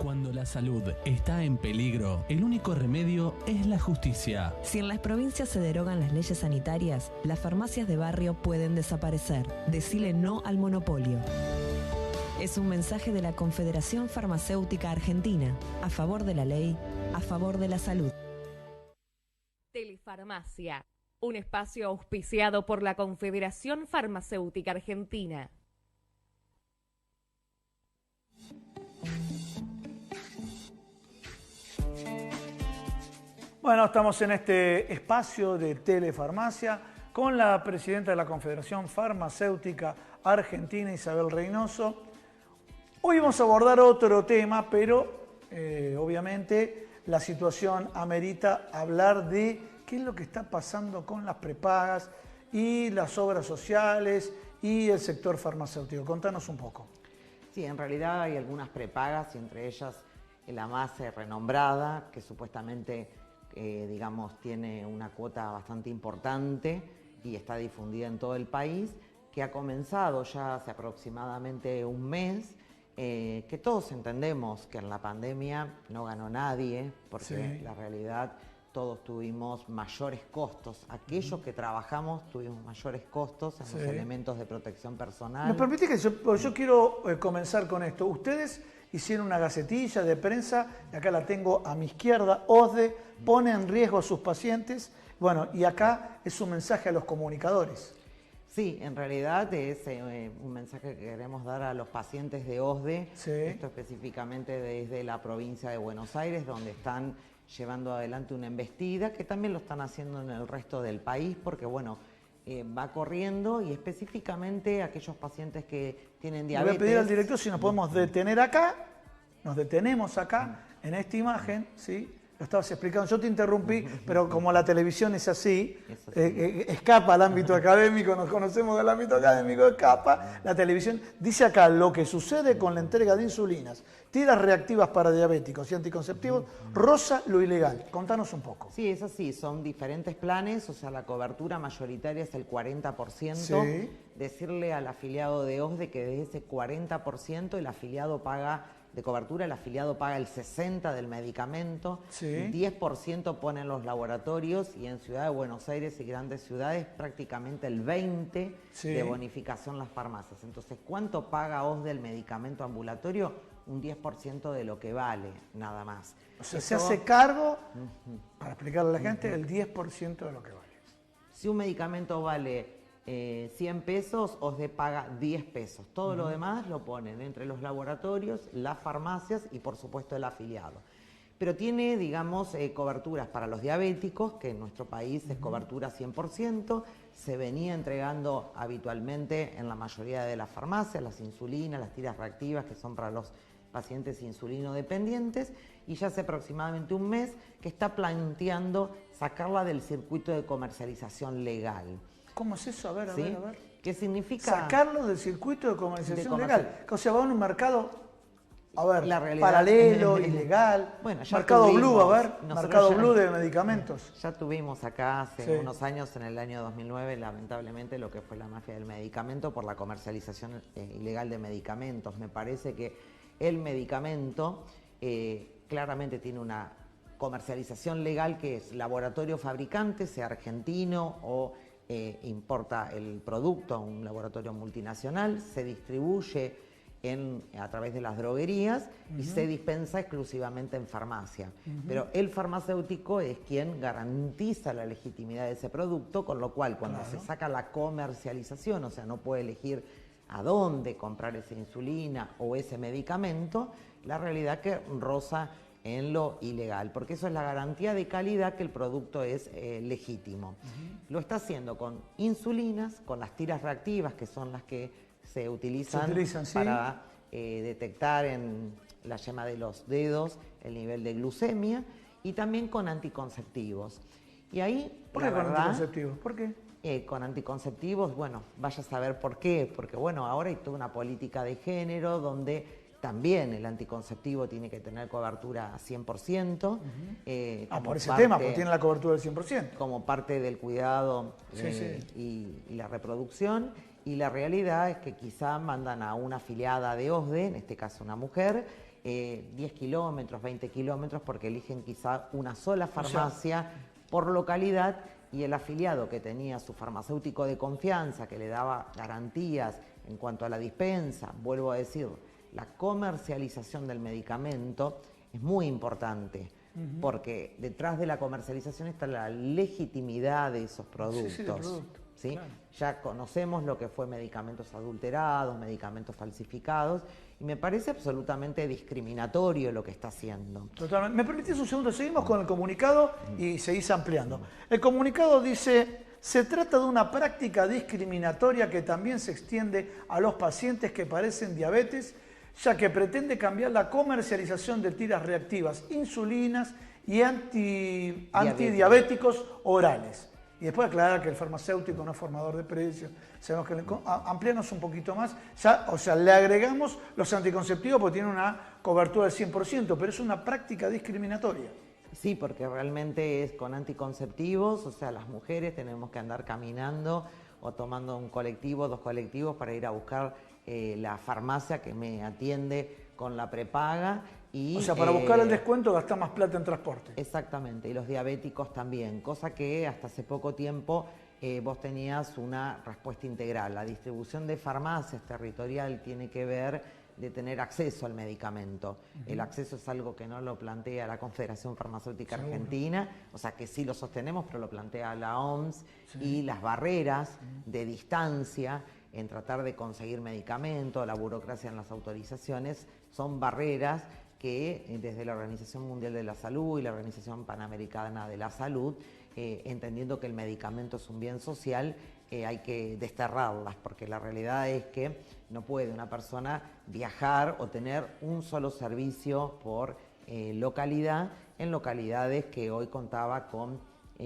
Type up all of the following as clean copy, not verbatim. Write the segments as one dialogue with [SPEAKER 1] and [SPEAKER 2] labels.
[SPEAKER 1] Cuando la salud está en peligro, el único remedio es la justicia.
[SPEAKER 2] Si en las provincias se derogan las leyes sanitarias, las farmacias de barrio pueden desaparecer. Decile no al monopolio. Es un mensaje de la Confederación Farmacéutica Argentina, a favor de la ley, a favor de la salud.
[SPEAKER 3] Telefarmacia, un espacio auspiciado por la Confederación Farmacéutica Argentina.
[SPEAKER 4] Bueno, estamos en este espacio de Telefarmacia con la presidenta de la Confederación Farmacéutica Argentina, Isabel Reynoso. Hoy vamos a abordar otro tema, pero obviamente la situación amerita hablar de qué es lo que está pasando con las prepagas y las obras sociales y el sector farmacéutico. Contanos un poco.
[SPEAKER 5] Sí, en realidad hay algunas prepagas y entre ellas la más renombrada, que supuestamente digamos, tiene una cuota bastante importante y está difundida en todo el país, que ha comenzado ya hace aproximadamente un mes, que todos entendemos que en la pandemia no ganó nadie, porque la realidad todos tuvimos mayores costos. Aquellos que trabajamos tuvimos mayores costos en los elementos de protección personal.
[SPEAKER 4] ¿Me permite que yo quiero comenzar con esto? Ustedes hicieron una gacetilla de prensa, y acá la tengo a mi izquierda, OSDE pone en riesgo a sus pacientes, bueno, y acá es un mensaje a los comunicadores.
[SPEAKER 5] Sí, en realidad es un mensaje que queremos dar a los pacientes de OSDE, esto específicamente desde la provincia de Buenos Aires, donde están llevando adelante una embestida, que también lo están haciendo en el resto del país, porque bueno, va corriendo y específicamente aquellos pacientes que tienen diabetes.
[SPEAKER 4] Le voy a pedir al director si nos podemos detener acá, nos detenemos acá, en esta imagen, ¿sí? Lo estabas explicando, yo te interrumpí, pero como la televisión es así, escapa al ámbito académico, nos conocemos del ámbito académico, escapa, la televisión dice acá lo que sucede con la entrega de insulinas, tiras reactivas para diabéticos y anticonceptivos, roza lo ilegal. Contanos un poco.
[SPEAKER 5] Sí, es así, son diferentes planes, o sea, la cobertura mayoritaria es el 40%. Decirle al afiliado de OSDE que de ese 40% el afiliado paga de cobertura, el afiliado paga el 60% del medicamento, 10% ponen los laboratorios y en Ciudad de Buenos Aires y grandes ciudades prácticamente el 20% de bonificación las farmacias. Entonces, ¿cuánto paga OSDE el medicamento ambulatorio? Un 10% de lo que vale, nada más.
[SPEAKER 4] O sea, se hace cargo, para explicarle a la gente, el 10% de lo que vale.
[SPEAKER 5] Si un medicamento vale 100 pesos, OSDE paga 10 pesos. Todo lo demás lo ponen entre los laboratorios, las farmacias y por supuesto el afiliado. Pero tiene, digamos, coberturas para los diabéticos, que en nuestro país es cobertura 100%, se venía entregando habitualmente en la mayoría de las farmacias, las insulinas, las tiras reactivas, que son para los pacientes insulinodependientes, y ya hace aproximadamente un mes que está planteando sacarla del circuito de comercialización legal.
[SPEAKER 4] ¿Cómo es eso? A ver, a ver.
[SPEAKER 5] ¿Qué significa?
[SPEAKER 4] Sacarlo del circuito de comercialización legal. O sea, va a un mercado, paralelo, ilegal.
[SPEAKER 5] Bueno, ya
[SPEAKER 4] mercado
[SPEAKER 5] tuvimos,
[SPEAKER 4] blue, a ver. Mercado blue de medicamentos.
[SPEAKER 5] Ya tuvimos acá hace unos años, en el año 2009, lamentablemente, lo que fue la mafia del medicamento por la comercialización ilegal de medicamentos. Me parece que el medicamento claramente tiene una comercialización legal que es laboratorio fabricante, sea argentino o importa el producto a un laboratorio multinacional, se distribuye a través de las droguerías y se dispensa exclusivamente en farmacia. Pero el farmacéutico es quien garantiza la legitimidad de ese producto, con lo cual cuando se saca la comercialización, o sea, no puede elegir a dónde comprar esa insulina o ese medicamento, la realidad que roza en lo ilegal, porque eso es la garantía de calidad que el producto es legítimo. Lo está haciendo con insulinas, con las tiras reactivas, que son las que se utilizan para detectar en la yema de los dedos el nivel de glucemia, y también con anticonceptivos. Y ahí,
[SPEAKER 4] ¿por qué con anticonceptivos? ¿Por qué?
[SPEAKER 5] Con anticonceptivos, bueno, vaya a saber por qué, porque bueno, ahora hay toda una política de género donde también el anticonceptivo tiene que tener cobertura 100%.
[SPEAKER 4] Por ese tema, porque tiene la cobertura del 100%.
[SPEAKER 5] Como parte del cuidado y la reproducción. Y la realidad es que quizá mandan a una afiliada de OSDE, en este caso una mujer, 10 kilómetros, 20 kilómetros, porque eligen quizá una sola farmacia por localidad, y el afiliado que tenía su farmacéutico de confianza, que le daba garantías en cuanto a la dispensa, vuelvo a decir, la comercialización del medicamento es muy importante, porque detrás de la comercialización está la legitimidad de esos productos. ¿Sí? Claro. Ya conocemos lo que fue medicamentos adulterados, medicamentos falsificados, y me parece absolutamente discriminatorio lo que está haciendo.
[SPEAKER 4] Totalmente. ¿Me permitís un segundo? Seguimos con el comunicado y seguís ampliando. El comunicado dice: se trata de una práctica discriminatoria que también se extiende a los pacientes que padecen diabetes, ya que pretende cambiar la comercialización de tiras reactivas, insulinas y antidiabéticos orales. Y después aclarar que el farmacéutico no es formador de precios. Sabemos que ampliarnos un poquito más. Ya, o sea, le agregamos los anticonceptivos porque tienen una cobertura del 100%, pero es una práctica discriminatoria.
[SPEAKER 5] Sí, porque realmente es con anticonceptivos, o sea, las mujeres tenemos que andar caminando o tomando un colectivo, 2 colectivos para ir a buscar la farmacia que me atiende con la prepaga. Y,
[SPEAKER 4] o sea, para buscar el descuento gasta más plata en transporte.
[SPEAKER 5] Exactamente, y los diabéticos también, cosa que hasta hace poco tiempo vos tenías una respuesta integral. La distribución de farmacias territorial tiene que ver de tener acceso al medicamento. El acceso es algo que no lo plantea la Confederación Farmacéutica Argentina, o sea que sí lo sostenemos, pero lo plantea la OMS, y las barreras de distancia en tratar de conseguir medicamento, la burocracia en las autorizaciones, son barreras que desde la Organización Mundial de la Salud y la Organización Panamericana de la Salud, entendiendo que el medicamento es un bien social, hay que desterrarlas, porque la realidad es que no puede una persona viajar o tener un solo servicio por localidad, en localidades que hoy contaba con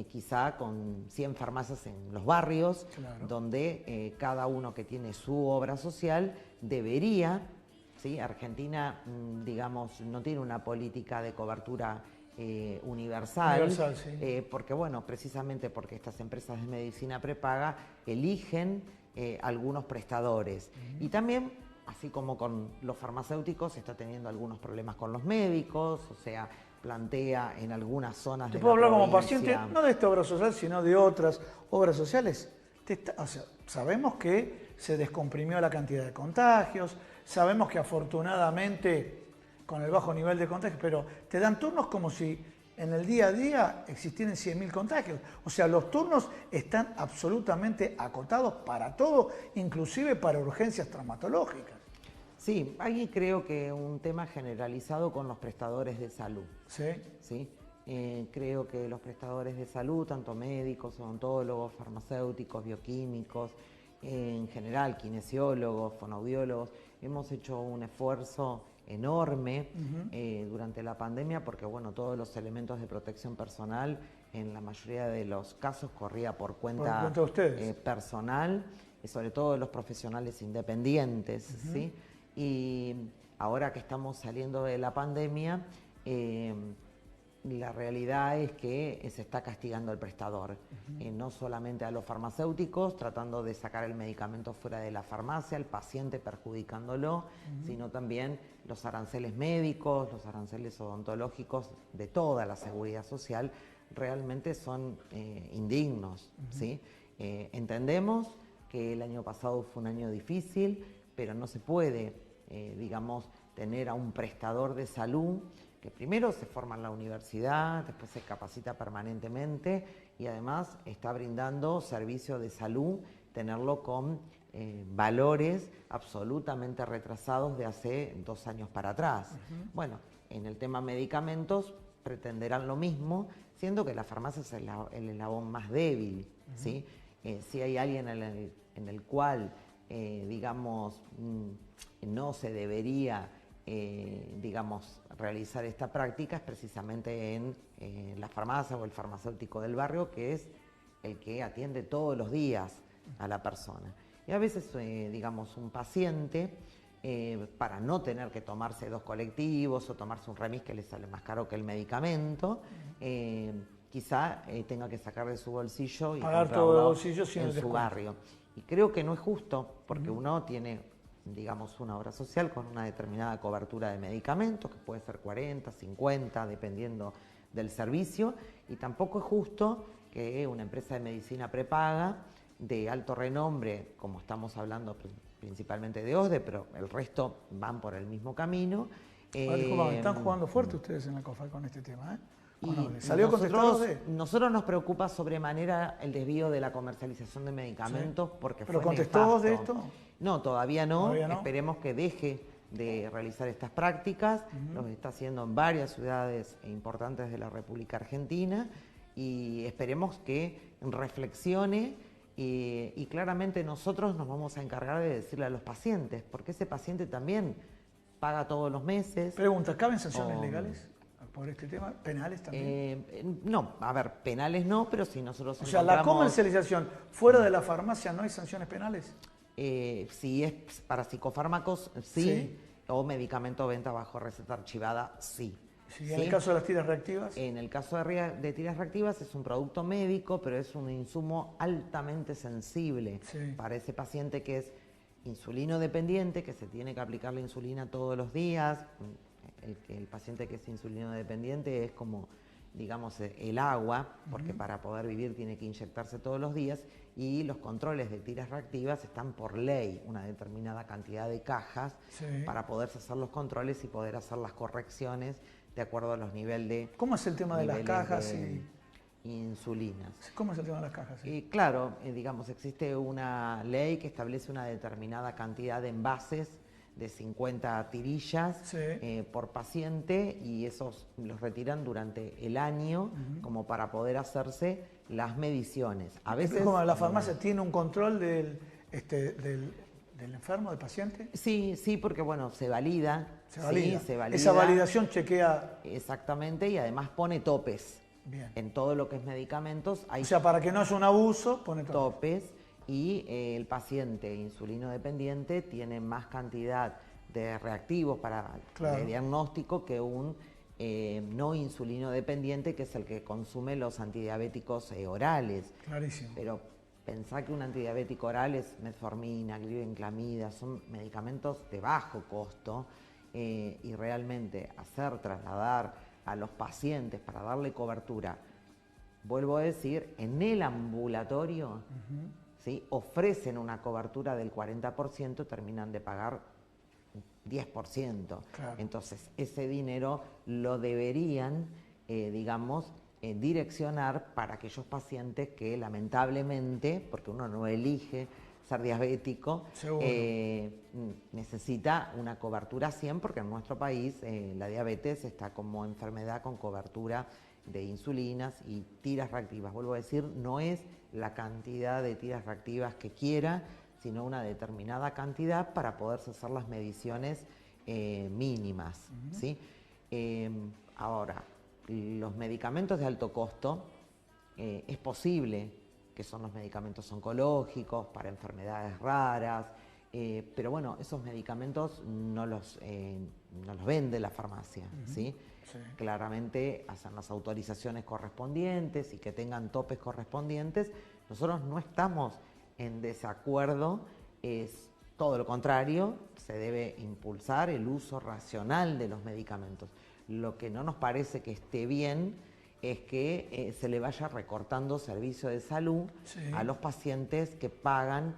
[SPEAKER 5] quizá con 100 farmacias en los barrios, donde cada uno que tiene su obra social debería... ¿Sí? Argentina, digamos, no tiene una política de cobertura universal, porque, bueno, precisamente porque estas empresas de medicina prepaga eligen algunos prestadores. Y también, así como con los farmacéuticos, está teniendo algunos problemas con los médicos, o sea, plantea en algunas zonas de la provincia... ¿Te puedo hablar como paciente,
[SPEAKER 4] no de esta obra social, sino de otras obras sociales? O sea, sabemos que se descomprimió la cantidad de contagios, sabemos que afortunadamente con el bajo nivel de contagios, pero te dan turnos como si en el día a día existieran 100.000 contagios. O sea, los turnos están absolutamente acotados para todo, inclusive para urgencias traumatológicas.
[SPEAKER 5] Sí, ahí creo que un tema generalizado con los prestadores de salud. ¿Sí? Creo que los prestadores de salud, tanto médicos, odontólogos, farmacéuticos, bioquímicos, en general kinesiólogos, fonoaudiólogos, hemos hecho un esfuerzo enorme durante la pandemia porque, bueno, todos los elementos de protección personal en la mayoría de los casos corría por cuenta personal, sobre todo de los profesionales independientes, ¿sí? Y ahora que estamos saliendo de la pandemia, la realidad es que se está castigando al prestador, no solamente a los farmacéuticos, tratando de sacar el medicamento fuera de la farmacia, al paciente perjudicándolo, sino también los aranceles médicos, los aranceles odontológicos de toda la seguridad social, realmente son indignos, ¿sí? Entendemos que el año pasado fue un año difícil, pero no se puede, digamos, tener a un prestador de salud que primero se forma en la universidad, después se capacita permanentemente y además está brindando servicio de salud, tenerlo con valores absolutamente retrasados de hace 2 años para atrás. Bueno, en el tema medicamentos pretenderán lo mismo, siendo que la farmacia es el eslabón más débil, ¿sí? Si hay alguien en el cual, digamos, no se debería... digamos, realizar esta práctica es precisamente en la farmacia o el farmacéutico del barrio, que es el que atiende todos los días a la persona. Y a veces, digamos, un paciente, para no tener que tomarse 2 colectivos o tomarse un remis que le sale más caro que el medicamento, quizá tenga que sacar de su bolsillo y
[SPEAKER 4] pagar todo el bolsillo
[SPEAKER 5] en su barrio. Y creo que no es justo, porque uno tiene digamos, una obra social con una determinada cobertura de medicamentos, que puede ser 40, 50, dependiendo del servicio, y tampoco es justo que una empresa de medicina prepaga de alto renombre, como estamos hablando principalmente de OSDE, pero el resto van por el mismo camino.
[SPEAKER 4] Están jugando fuerte ustedes en la COFAC con este tema, ¿eh?
[SPEAKER 5] Y
[SPEAKER 4] ¿Salió contestado OSDE?
[SPEAKER 5] Nosotros nos preocupa sobremanera el desvío de la comercialización de medicamentos, porque
[SPEAKER 4] ¿Pero
[SPEAKER 5] fue
[SPEAKER 4] contestó OSDE
[SPEAKER 5] nefasto.
[SPEAKER 4] esto?
[SPEAKER 5] No, todavía no.
[SPEAKER 4] ¿Todavía no?
[SPEAKER 5] Esperemos que deje de realizar estas prácticas. Lo está haciendo en varias ciudades importantes de la República Argentina y esperemos que reflexione y claramente nosotros nos vamos a encargar de decirle a los pacientes, porque ese paciente también paga todos los meses.
[SPEAKER 4] Pregunta, ¿caben sanciones legales por este tema? ¿Penales también?
[SPEAKER 5] No, a ver, penales no, pero si nosotros
[SPEAKER 4] O sea, la comercialización fuera de la farmacia, ¿no hay sanciones penales?
[SPEAKER 5] Si es para psicofármacos, sí, o medicamento venta bajo receta archivada, sí.
[SPEAKER 4] Sí, ¿en el caso de las tiras reactivas?
[SPEAKER 5] En el caso de tiras reactivas es un producto médico, pero es un insumo altamente sensible para ese paciente que es insulino dependiente, que se tiene que aplicar la insulina todos los días. El paciente que es insulino dependiente es como, digamos, el agua, porque para poder vivir tiene que inyectarse todos los días, y los controles de tiras reactivas están por ley, una determinada cantidad de cajas para poderse hacer los controles y poder hacer las correcciones de acuerdo a los niveles de...
[SPEAKER 4] ¿Cómo es el tema de las cajas?
[SPEAKER 5] Insulinas.
[SPEAKER 4] ¿Cómo es el tema de las cajas?
[SPEAKER 5] Claro, digamos, existe una ley que establece una determinada cantidad de envases de 50 tirillas por paciente, y esos los retiran durante el año como para poder hacerse las mediciones. A veces,
[SPEAKER 4] ¿como la farmacia tiene un control del enfermo, del paciente?
[SPEAKER 5] Sí, porque bueno, se valida.
[SPEAKER 4] Se valida.
[SPEAKER 5] Sí, se valida.
[SPEAKER 4] Esa validación chequea.
[SPEAKER 5] Exactamente, y además pone topes.
[SPEAKER 4] Bien.
[SPEAKER 5] En todo lo que es medicamentos hay...
[SPEAKER 4] O sea, para que no haya un abuso, pone
[SPEAKER 5] topes. Y el paciente insulino dependiente tiene más cantidad de reactivos para el diagnóstico que un no insulino dependiente, que es el que consume los antidiabéticos orales.
[SPEAKER 4] Clarísimo.
[SPEAKER 5] Pero pensá que un antidiabético oral es metformina, glibenclamida, son medicamentos de bajo costo, y realmente trasladar a los pacientes para darle cobertura, vuelvo a decir, en el ambulatorio, ¿sí? Ofrecen una cobertura del 40%, terminan de pagar 10%. Claro. Entonces, ese dinero lo deberían, direccionar para aquellos pacientes que lamentablemente, porque uno no elige ser diabético, necesita una cobertura 100, porque en nuestro país la diabetes está como enfermedad con cobertura de insulinas y tiras reactivas. Vuelvo a decir, no es la cantidad de tiras reactivas que quiera, sino una determinada cantidad para poderse hacer las mediciones mínimas. ¿Sí? Ahora, los medicamentos de alto costo, es posible que son los medicamentos oncológicos para enfermedades raras, pero bueno, esos medicamentos no los vende la farmacia, ¿sí? Claramente hacen las autorizaciones correspondientes y que tengan topes correspondientes. Nosotros no estamos en desacuerdo, es todo lo contrario, se debe impulsar el uso racional de los medicamentos. Lo que no nos parece que esté bien es que se le vaya recortando servicio de salud a los pacientes que pagan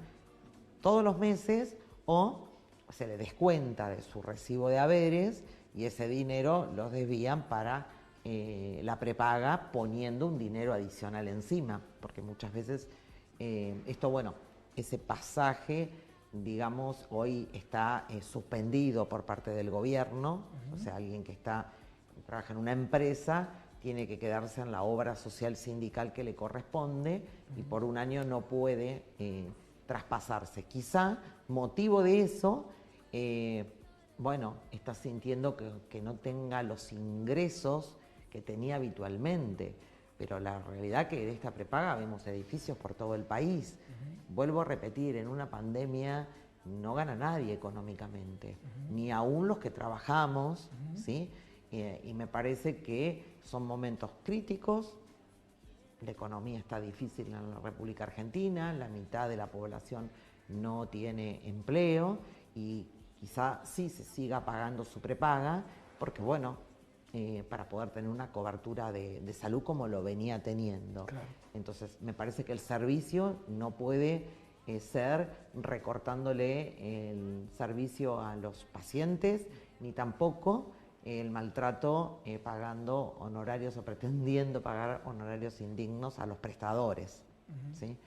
[SPEAKER 5] todos los meses, o se le descuenta de su recibo de haberes y ese dinero lo desvían para la prepaga, poniendo un dinero adicional encima, porque muchas veces ese pasaje, digamos, hoy está suspendido por parte del gobierno. O sea, alguien que trabaja en una empresa tiene que quedarse en la obra social sindical que le corresponde y por un año no puede traspasarse. Quizá, motivo de eso, está sintiendo que no tenga los ingresos que tenía habitualmente. Pero la realidad que de esta prepaga vemos edificios por todo el país. Vuelvo a repetir, en una pandemia no gana nadie económicamente, ni aún los que trabajamos, ¿sí? Y me parece que son momentos críticos. La economía está difícil en la República Argentina, la mitad de la población no tiene empleo y quizá sí se siga pagando su prepaga, porque bueno, para poder tener una cobertura de salud como lo venía teniendo.
[SPEAKER 4] Claro.
[SPEAKER 5] Entonces, me parece que el servicio no puede ser recortándole el servicio a los pacientes, ni tampoco el maltrato pagando honorarios o pretendiendo pagar honorarios indignos a los prestadores. ¿Sí?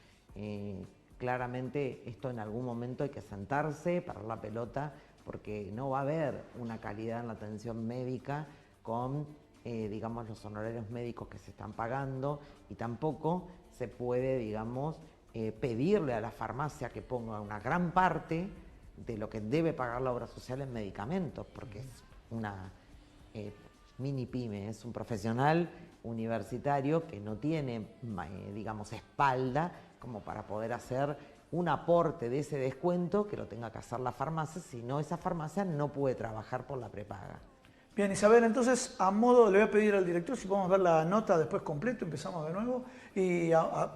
[SPEAKER 5] Claramente esto en algún momento hay que sentarse, parar la pelota, porque no va a haber una calidad en la atención médica con, digamos, los honorarios médicos que se están pagando, y tampoco se puede, digamos, pedirle a la farmacia que ponga una gran parte de lo que debe pagar la obra social en medicamentos, porque es una mini pyme, es un profesional universitario que no tiene, digamos, espalda como para poder hacer un aporte de ese descuento que lo tenga que hacer la farmacia, si no, esa farmacia no puede trabajar por la prepaga.
[SPEAKER 4] Bien, Isabel, entonces a modo, le voy a pedir al director si podemos ver la nota después completo, empezamos de nuevo, y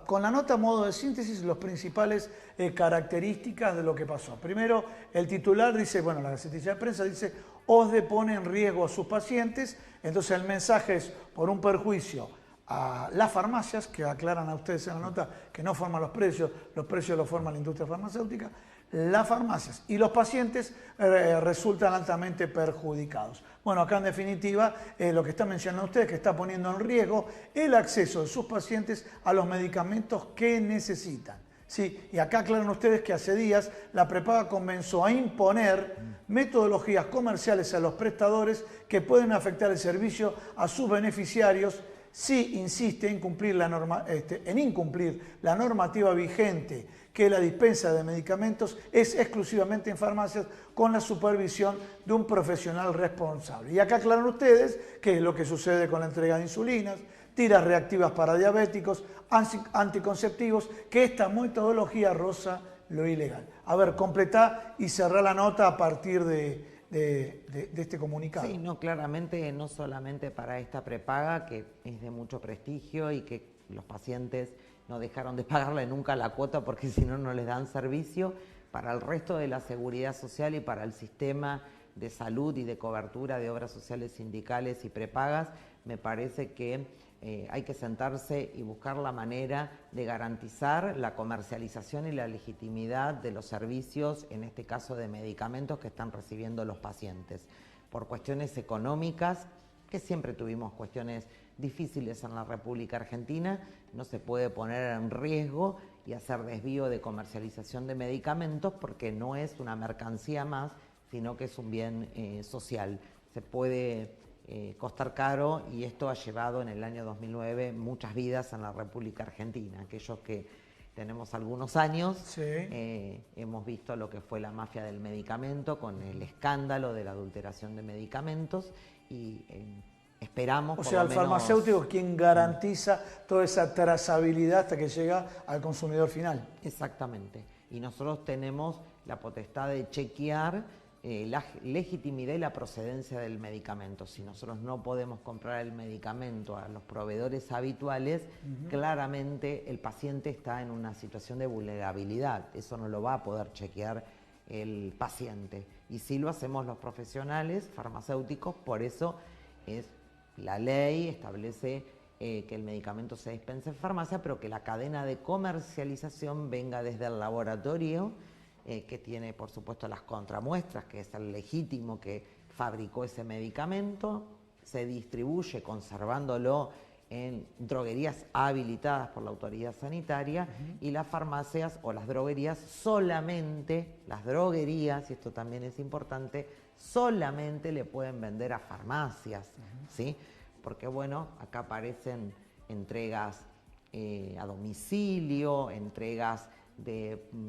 [SPEAKER 4] con la nota a modo de síntesis, las principales características de lo que pasó. Primero, el titular dice, bueno, la gacetilla de prensa dice, OSDE pone en riesgo a sus pacientes, entonces el mensaje es por un perjuicio a las farmacias, que aclaran a ustedes en la nota que no forman los precios los forma la industria farmacéutica, las farmacias y los pacientes resultan altamente perjudicados. Bueno, acá en definitiva lo que están mencionando ustedes es que está poniendo en riesgo el acceso de sus pacientes a los medicamentos que necesitan. Sí, y acá aclaran ustedes que hace días la prepaga comenzó a imponer metodologías comerciales a los prestadores que pueden afectar el servicio a sus beneficiarios si insiste en incumplir la normativa vigente, que la dispensa de medicamentos es exclusivamente en farmacias con la supervisión de un profesional responsable. Y acá aclaran ustedes qué es lo que sucede con la entrega de insulinas, tiras reactivas para diabéticos, anticonceptivos, que esta metodología roza lo ilegal. A ver, completá y cerrá la nota a partir de este comunicado.
[SPEAKER 5] Sí, no, claramente no solamente para esta prepaga, que es de mucho prestigio y que los pacientes no dejaron de pagarle nunca la cuota porque si no, no les dan servicio, para el resto de la seguridad social y para el sistema de salud y de cobertura de obras sociales sindicales y prepagas, me parece que hay que sentarse y buscar la manera de garantizar la comercialización y la legitimidad de los servicios, en este caso de medicamentos que están recibiendo los pacientes. Por cuestiones económicas, que siempre tuvimos cuestiones difíciles en la República Argentina, no se puede poner en riesgo y hacer desvío de comercialización de medicamentos porque no es una mercancía más, sino que es un bien social. Se puede costar caro y esto ha llevado en el año 2009 muchas vidas en la República Argentina. Aquellos que tenemos algunos años, sí, hemos visto lo que fue la mafia del medicamento con el escándalo de la adulteración de medicamentos y esperamos...
[SPEAKER 4] O sea, el farmacéutico es quien garantiza toda esa trazabilidad hasta que llega al consumidor final.
[SPEAKER 5] Exactamente. Y nosotros tenemos la potestad de chequear la legitimidad y la procedencia del medicamento. Si nosotros no podemos comprar el medicamento a los proveedores habituales, claramente el paciente está en una situación de vulnerabilidad. Eso no lo va a poder chequear el paciente. Y sí lo hacemos los profesionales farmacéuticos, por eso la ley establece que el medicamento se dispense en farmacia, pero que la cadena de comercialización venga desde el laboratorio, que tiene, por supuesto, las contramuestras, que es el legítimo que fabricó ese medicamento, se distribuye conservándolo en droguerías habilitadas por la autoridad sanitaria y las farmacias o las droguerías solamente, las droguerías, y esto también es importante, solamente le pueden vender a farmacias, ¿sí? Porque, bueno, acá aparecen entregas a domicilio, entregas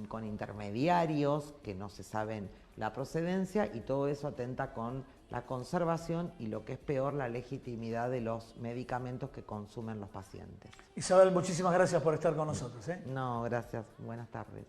[SPEAKER 5] con intermediarios que no se saben la procedencia y todo eso atenta con la conservación y lo que es peor, la legitimidad de los medicamentos que consumen los pacientes.
[SPEAKER 4] Isabel, muchísimas gracias por estar con nosotros.
[SPEAKER 5] No, gracias. Buenas tardes.